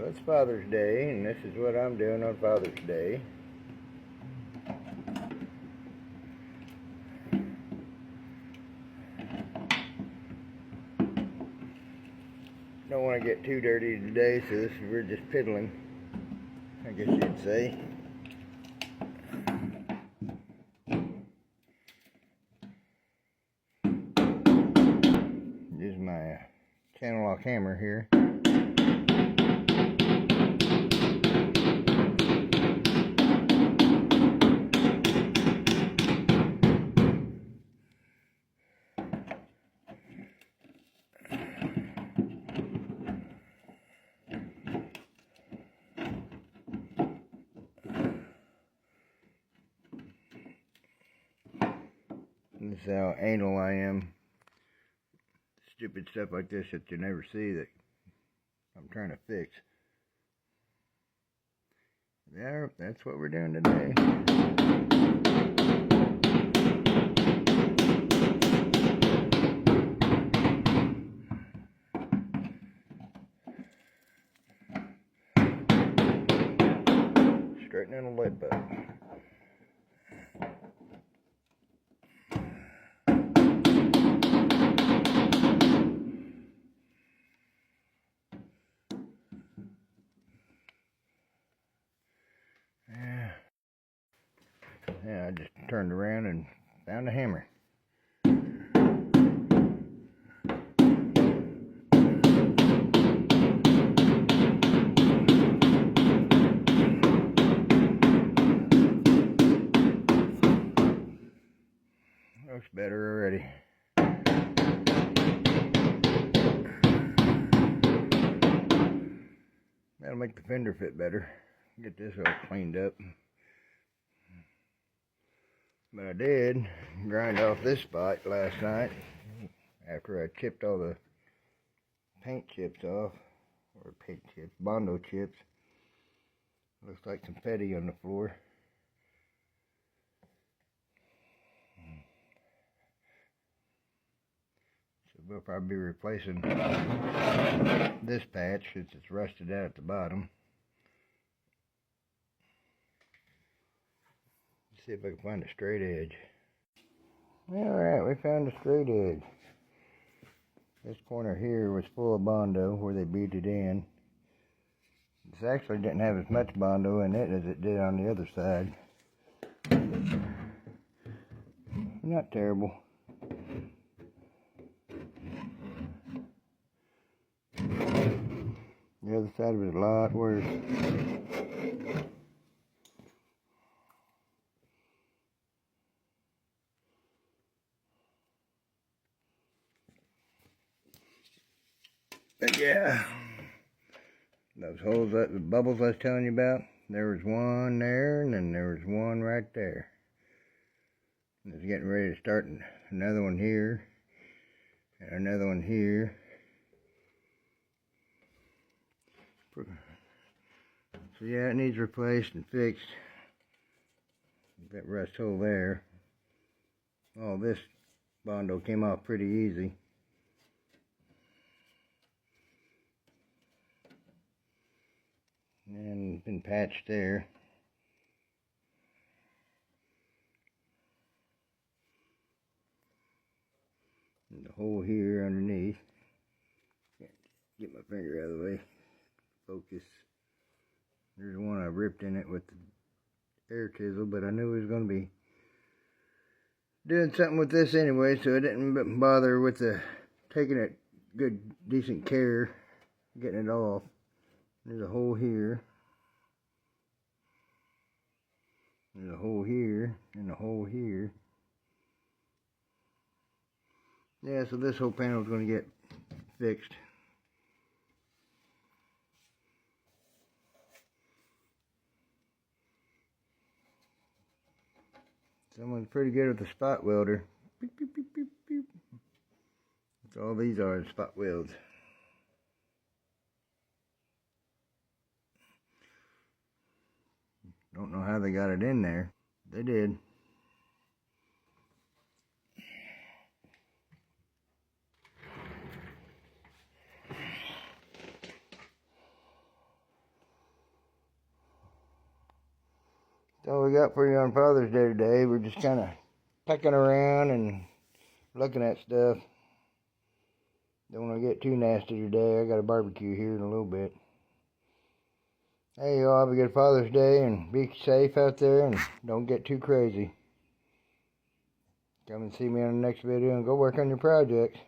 Well, it's Father's Day, and this is what I'm doing on Father's Day. Don't want to get too dirty today, so we're just piddling, I guess you'd say. This is my channel lock hammer here. This is how anal I am. Stupid stuff like this that you never see that I'm trying to fix. Yeah, that's what we're doing today. Straightening a lip up. Yeah, I just turned around and found a hammer. Looks better already. That'll make the fender fit better. Get this all cleaned up. But I did grind off this spot last night after I chipped all the paint chips off, or paint chips, Bondo chips. Looks like confetti on the floor. So we'll probably be replacing this patch since it's rusted out at the bottom. See if I can find a straight edge. Alright, we found a straight edge. This corner here was full of Bondo where they beat it in. This actually didn't have as much Bondo in it as it did on the other side. Not terrible. The other side was a lot worse. But yeah, those holes, the bubbles I was telling you about, there was one there, and then there was one right there. I was getting ready to start another one here, and another one here. So yeah, it needs replaced and fixed. That rust hole there. All this Bondo came off pretty easy. And been patched there. And the hole here underneath. Can't get my finger out of the way. Focus. There's one I ripped in it with the air chisel, but I knew it was going to be doing something with this anyway, so I didn't bother with taking it good, decent care, getting it off. There's a hole here. There's a hole here, and a hole here. Yeah, so this whole panel is going to get fixed. Someone's pretty good with the spot welder. Beep, beep, beep, beep, beep. That's all these are, spot welds. Don't know how they got it in there. They did. That's all we got for you on Father's Day today. We're just kind of pecking around and looking at stuff. Don't want to get too nasty today. I got a barbecue here in a little bit. Hey, y'all have a good Father's Day and be safe out there and don't get too crazy. Come and see me on the next video and go work on your projects.